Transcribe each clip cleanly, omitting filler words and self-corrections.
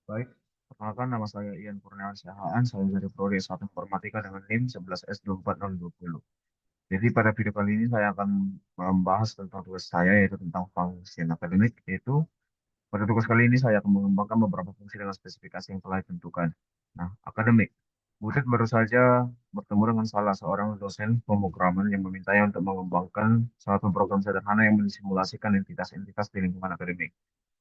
Baik, perkenalkan nama saya Ian Kurniawan Siahaan, saya dari Prodi S1 Informatika dengan NIM 11S24020. Jadi pada video kali ini saya akan membahas tentang tugas saya yaitu tentang fungsi akademik, yaitu pada tugas kali ini saya akan mengembangkan beberapa fungsi dengan spesifikasi yang telah ditentukan. Nah, akademik. Butet baru saja bertemu dengan salah seorang dosen pemrograman yang memintanya untuk mengembangkan suatu program sederhana yang mensimulasikan entitas-entitas di lingkungan akademik.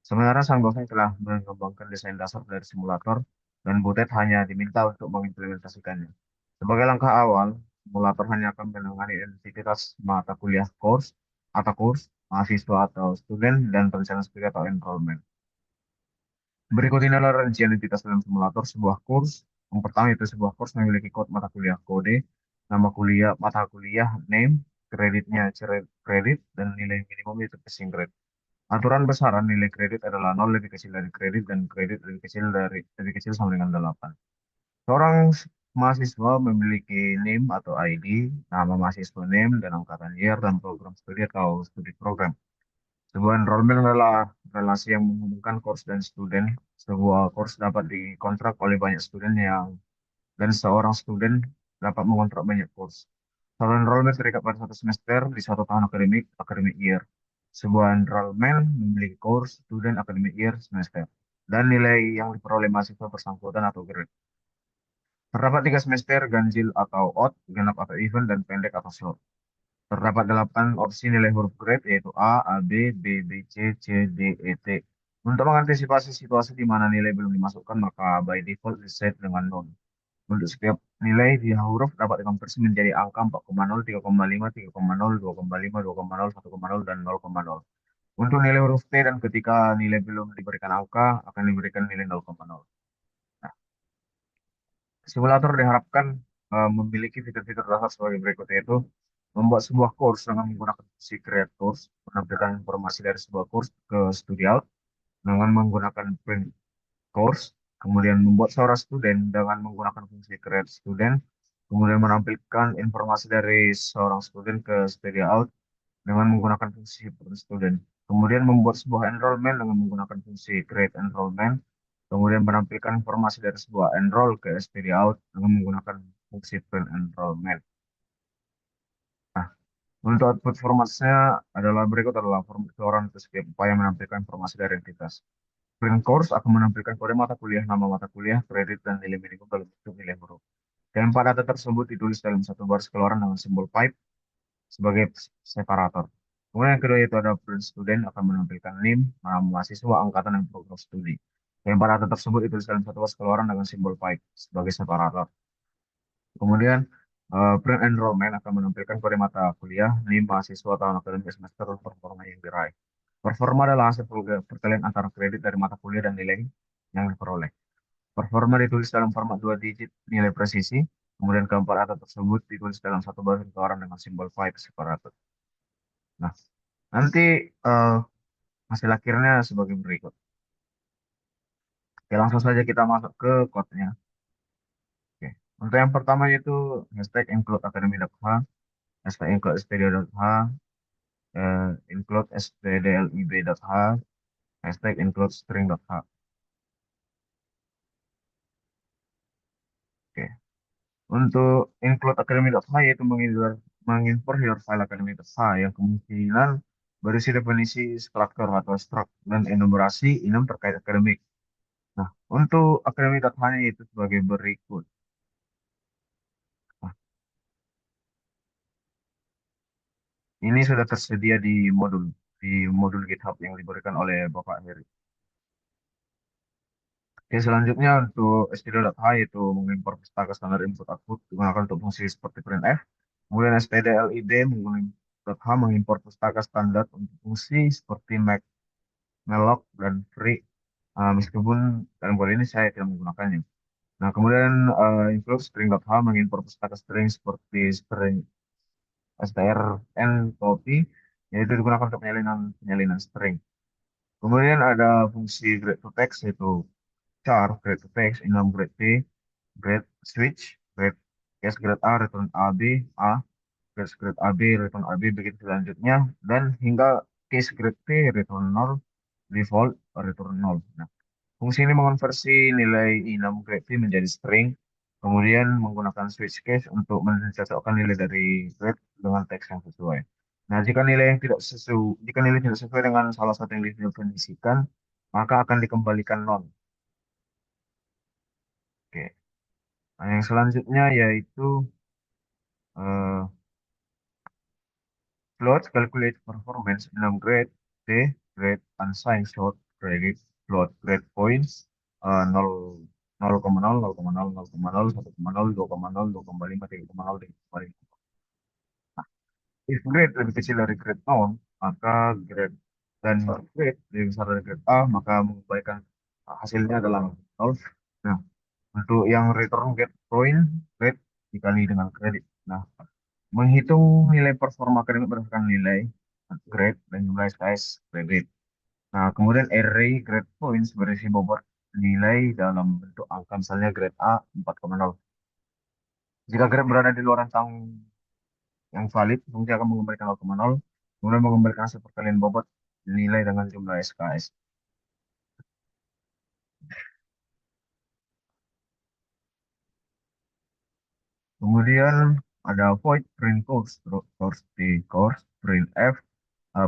Sebenarnya sang dosen telah mengembangkan desain dasar dari simulator dan Butet hanya diminta untuk mengimplementasikannya. Sebagai langkah awal, simulator hanya akan menangani identitas mata kuliah course, atau kurs, mahasiswa atau student, dan rencana studi atau enrollment. Berikut ini adalah rincian entitas dalam simulator sebuah kurs. Yang pertama itu sebuah kurs memiliki kode mata kuliah kode, nama kuliah, mata kuliah, name, kreditnya kredit, dan nilai minimum itu passing grade. Aturan besaran nilai kredit adalah nol lebih kecil dari kredit dan kredit lebih kecil sama dengan 8. Seorang mahasiswa memiliki NIM atau ID, nama mahasiswa name dan angkatan year dan program studi atau studi program. Sebuah enrollment adalah relasi yang menghubungkan course dan student. Sebuah course dapat dikontrak oleh banyak student dan seorang student dapat mengontrak banyak course. Satu enrollment terikat pada satu semester di suatu tahun akademik, academic year. Sebuah enrollment memiliki course, student, academic year, semester. Dan nilai yang diperoleh mahasiswa bersangkutan atau grade. Terdapat 3 semester ganjil atau odd, genap atau even, dan pendek atau short. Terdapat 8 opsi nilai huruf grade yaitu A, AB, B, C, C, D, E, T. Untuk mengantisipasi situasi di mana nilai belum dimasukkan, maka by default diset dengan nol. Untuk setiap nilai di huruf dapat dikonversi menjadi angka 4,0, 3,5, 3,0, 2,5, 2,0, 1,0, dan 0,0. Untuk nilai huruf T dan ketika nilai belum diberikan angka, akan diberikan nilai 0,0. Nah, simulator diharapkan memiliki fitur-fitur dasar sebagai berikut, yaitu membuat sebuah course dengan menggunakan fungsi create course, menampilkan informasi dari sebuah course ke studi out dengan menggunakan print course, kemudian membuat seorang student dengan menggunakan fungsi create student, kemudian menampilkan informasi dari seorang student ke study out dengan menggunakan fungsi print student, kemudian membuat sebuah enrollment dengan menggunakan fungsi create enrollment, kemudian menampilkan informasi dari sebuah enroll ke study out dengan menggunakan fungsi print enrollment. Nah, untuk output formatnya adalah berikut adalah format keluaran untuk setiap upaya menampilkan informasi dari entitas. Print course akan menampilkan kode mata kuliah, nama mata kuliah, kredit, dan nilai minimum dalam bentuk nilai huruf. Keempat data tersebut ditulis dalam satu baris keluaran dengan simbol pipe sebagai separator. Kemudian yang kedua itu ada print student akan menampilkan NIM, nama mahasiswa, angkatan, dan program studi. Keempat data tersebut ditulis dalam satu baris keluaran dengan simbol pipe sebagai separator. Kemudian print enrollment akan menampilkan kode mata kuliah, NIM, mahasiswa, tahun akademik semester, dan performa yang diraih. Performa adalah hasil perkalian antara kredit dari mata kuliah dan nilai yang diperoleh. Performa ditulis dalam format 2 digit nilai presisi, kemudian keempat data tersebut ditulis dalam satu baris keluaran dengan simbol pipe separator. Nah, nanti eh, hasil akhirnya sebagai berikut. Oke, langsung saja kita masuk ke code-nya. Oke. Untuk yang pertama itu hashtag include academy.h, hashtag include studio.h, include stdlib.h, hashtag include string.h. Oke. Untuk include academy.h yaitu mengimport your file academy.h yang kemungkinan berisi definisi struktur atau struct dan enumerasi enum terkait akademik. Nah, untuk academy.h-nya itu sebagai berikut. Nah, ini sudah tersedia di modul GitHub yang diberikan oleh Bapak Heri. Oke, selanjutnya untuk std.h yaitu mengimpor pustaka standar input output digunakan untuk fungsi seperti printf. Kemudian stdlib menggunakan mengimpor pustaka standar untuk fungsi seperti make, malloc, dan free. Meskipun dalam kali ini saya tidak menggunakannya. Nah, kemudian include string.h mengimpor pustaka string seperti string strn copy, yaitu digunakan untuk penyalinan penyalinan string. Kemudian ada fungsi grade to text yaitu char, grade to text, enum grade T, grade switch, grade case grade A, return AB, A, case grade AB, return AB, begitu selanjutnya, dan hingga case grade T, return 0, default, return 0. Nah, Fungsi ini mengonversi nilai enum grade P menjadi string, kemudian menggunakan switch case untuk mencocokkan nilai dari grade dengan teks yang sesuai. Nah, jika nilai tidak sesuai dengan salah satu yang didefinisikan, maka akan dikembalikan non. Oke. Nah, yang selanjutnya yaitu eh, float calculate performance enum grade T, grade unsigned short credit, float grade points 0, 0,0, 0,0, 0,0, 1,0, 2,0, 2,5, 3,0, 3,5. If grade lebih kecil dari grade nol, maka grade dan grade lebih besar dari grade A, maka mengembalikan hasilnya adalah nol. Nah, untuk yang return get point, grade dikali dengan kredit. Nah, menghitung nilai performa akademik berdasarkan nilai grade dan jumlah SKS kredit. Nah, kemudian array grade points berisi bobot nilai dalam bentuk angka, misalnya grade A 4,0. Jika grade berada di luar rentang yang valid, fungsi akan mengembalikan 0,0, kemudian mengembalikan hasil perkalian bobot nilai dengan jumlah SKS. Kemudian ada void print course, course D, course print F,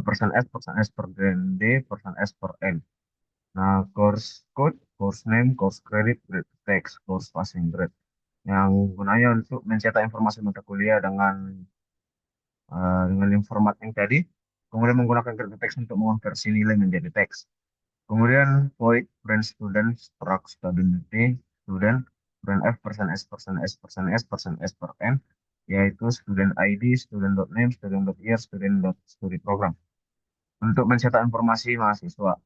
persen S per gen D, persen S per N. Nah, course code, course name, course credit, grade text, course passing grade. Yang gunanya untuk mencetak informasi mata kuliah dengan format yang tadi, kemudian menggunakan grade text untuk mengonversi nilai menjadi teks. Kemudian void brand student struct student D, student brand F persen S persen S persen S persen S per N, yaitu student ID, student.name, student.year, student.study program. Untuk mencetak informasi mahasiswa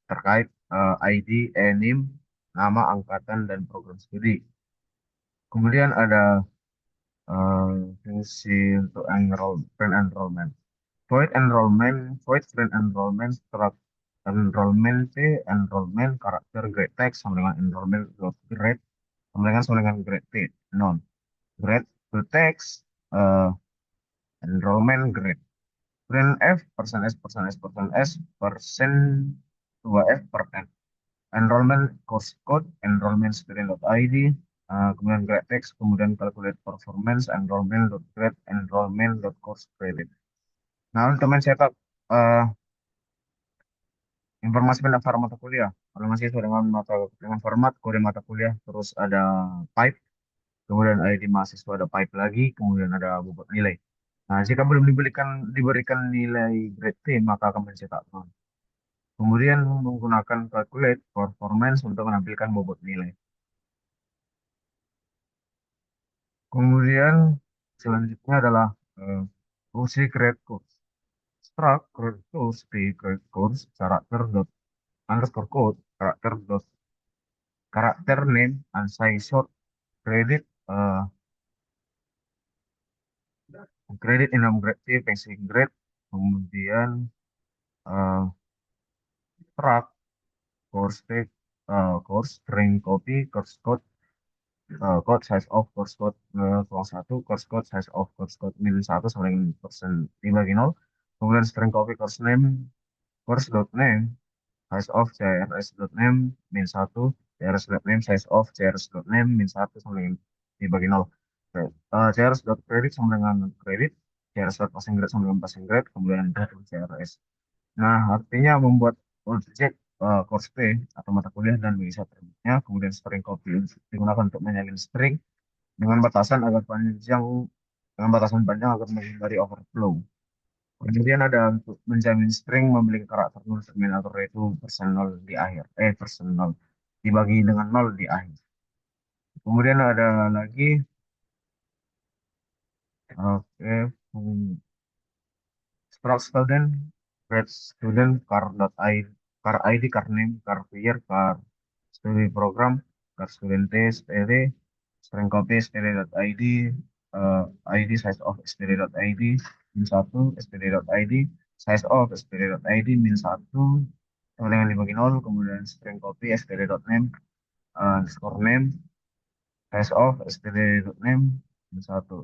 terkait ID, NIM, nama angkatan, dan program studi. Kemudian ada eh, fungsi untuk friend enrollment. Void friend enrollment, struct enrollment T, enrollment, karakter grade text, sama dengan enrollment dot grade, sama dengan grade T, non. Grade to text, eh, enrollment grade. Friend F, persen S, persen S, persen S, persen 2F per N. Enrollment course code, enrollment student.id, kemudian grade text, kemudian calculate performance, enrollment.grade, enrollment.course credit. Nah, untuk mencetak eh, informasi pendaftaran mata kuliah, kalau mahasiswa dengan format kode mata kuliah, terus ada pipe, kemudian ID mahasiswa ada pipe lagi, kemudian ada bobot nilai. Nah, jika belum diberikan nilai grade T, maka akan mencetak non. Kemudian menggunakan calculate performance untuk menampilkan bobot nilai. Kemudian selanjutnya adalah eh, fungsi create course. Struct create course di create course karakter dot underscore code karakter name unsigned short credit credit enum grade C passing grade, kemudian eh, struct course take course string copy course code code size of course code 01, course code size of course code -1 sama dengan persen dibagi 0, kemudian string copy course name size of crs.name -1, crs.name size of crs.name -1 sama dengan dibagi 0. Oke. Crs.credit sama dengan credit, crs.passing grade sama dengan passing grade, kemudian crs. Nah, artinya membuat objek course P atau mata kuliah dan mengisi atributnya, kemudian string copy digunakan untuk menyalin string dengan batasan agar panjang dengan batasan panjang agar menghindari overflow. Kemudian ada untuk menjamin string memiliki karakter nol terminator yaitu persen nol di akhir, persen nol dibagi dengan nol di akhir. Kemudian ada lagi, oke, struct student, grade student, car.id, car ID, car name, car year, car study program, car student test, std, string copy, std.id, ID size of std.id, min 1, std.id, size of std.id, min 1, sama dengan dibagi 0, kemudian string copy, std.name, score name, size of std.name, min 1,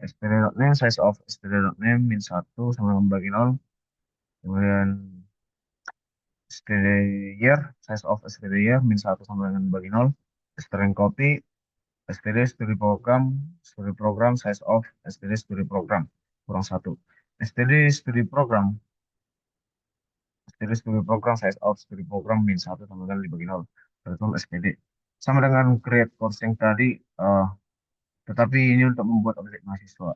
std.name, size of std.name, min 1, sama dengan bagi 0, kemudian STD year, size of STD year, min 1 sama dengan bagi nol. Strength copy, STD studi program, size of STD studi program, kurang satu. STD studi program, studi program, size of studi program, min 1 sama dengan dibagi nol. Betul STD. Sama dengan create course yang tadi, eh, tetapi ini untuk membuat objek mahasiswa.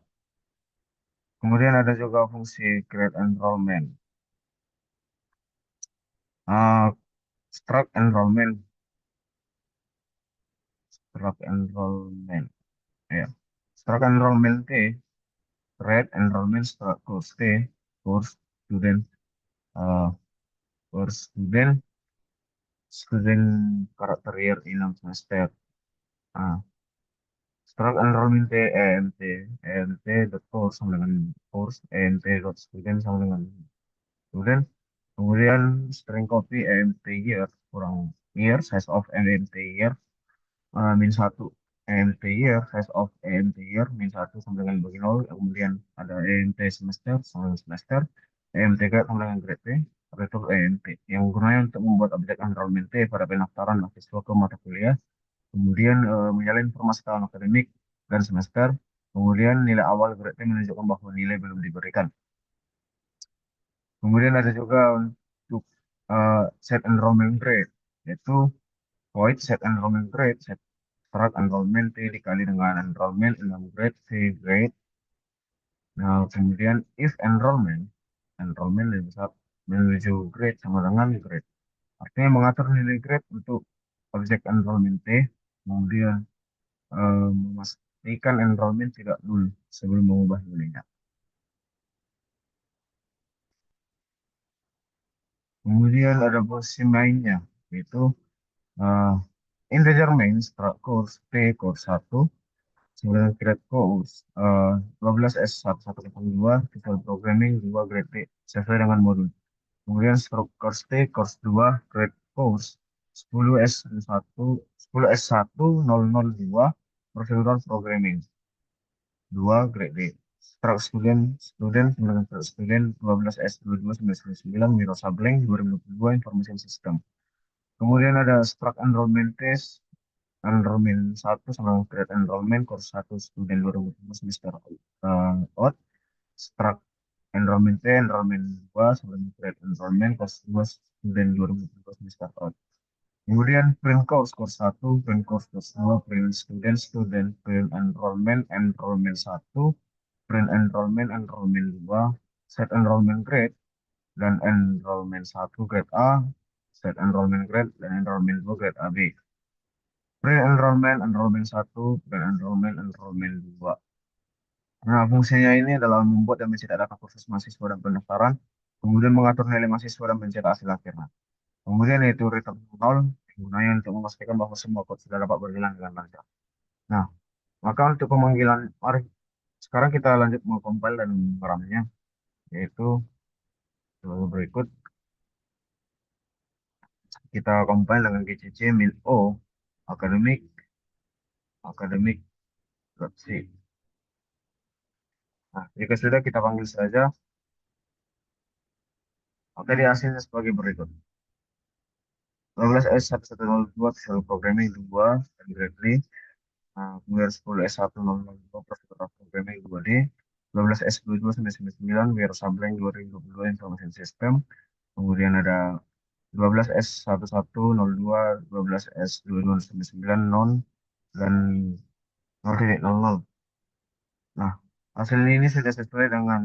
Kemudian ada juga fungsi create enrollment. Uh, struct enrollment, struct enrollment, ya. Struct enrollment T, create enrollment struct course T, course student, uh, course student karakter year in semester. Uh, struct enrollment T, EMT, EMT dot course sama dengan course, EMT dot student sama dengan student. Kemudian string copy EMT year kurang year, size of EMT year min satu. EMT year, size of EMT year min satu sama dengan bagi nol. Kemudian ada EMT semester sama dengan semester, EMT grade sama dengan grade T, retur EMT yang gunanya untuk membuat objek enrollment T pada pendaftaran mahasiswa ke mata kuliah. Kemudian menyalin informasi tahun akademik dan semester. Kemudian nilai awal grade T menunjukkan bahwa nilai belum diberikan. Kemudian ada juga untuk set enrollment grade, yaitu void set enrollment grade, set start enrollment T dikali dengan enrollment 6 grade C grade. Nah, kemudian if enrollment, enrollment lebih besar menuju grade sama dengan grade. Artinya mengatur nilai grade untuk objek enrollment T, kemudian memastikan enrollment tidak nol sebelum mengubah nilainya. Kemudian ada posisi mainnya, yaitu eh, integer main struct course T course 1 sembilan grade course 12 S1102 visual programming 2 grade D sesuai dengan modul. Kemudian stroke course T course 2 grade course 10 S1 10 S1002 procedural programming 2 grade D. Stroke student student sembilan stroke student 12 S2299 Miro Sableng 2022 information system. Kemudian ada struct enrollment test enrollment satu sama grade enrollment course satu student 2020 semester out, struct enrollment T enrollment 2 sama grade enrollment course 2 student 2020 semester out. Kemudian print course satu, print course 2, print student print enrollment satu, print enrollment 2, set enrollment grade dan enrollment satu grade A, set enrollment grade dan enrollment 2 grade AB. Pre-enrollment, enrollment satu dan enrollment 2. Nah, fungsinya ini adalah membuat dan mencetak data kursus mahasiswa dan pendaftaran, kemudian mengatur nilai mahasiswa dan mencetak hasil akhirnya. Kemudian yaitu return to nol, gunanya untuk memastikan bahwa semua kode sudah dapat berjalan dengan lancar. Nah, maka untuk pemanggilan, mari sekarang kita lanjut mengcompile dan meramnya, yaitu sebagai berikut. Kita compile dengan GCC min O, academic, academic.c. Nah, jika sudah kita panggil saja, maka di hasilnya sebagai berikut. 12S1102 Visual Programming 2 dan Gradley. Nah, kemudian 10S1002 Procedural Programming 2D. 12S2299 Wiro Sableng 2022 Information System. Kemudian ada 12S1102, 12S2299 non dan 0.00. Nah, hasil ini sudah sesuai dengan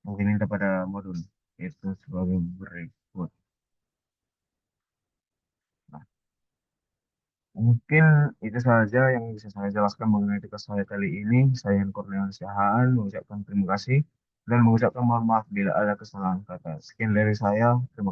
yang diminta pada modul. Itu sebagai berikut. Nah, mungkin itu saja yang bisa saya jelaskan mengenai tugas saya kali ini. Saya Kurniawan Siahaan mengucapkan terima kasih dan mengucapkan mohon maaf bila ada kesalahan kata. Sekian dari saya. Terima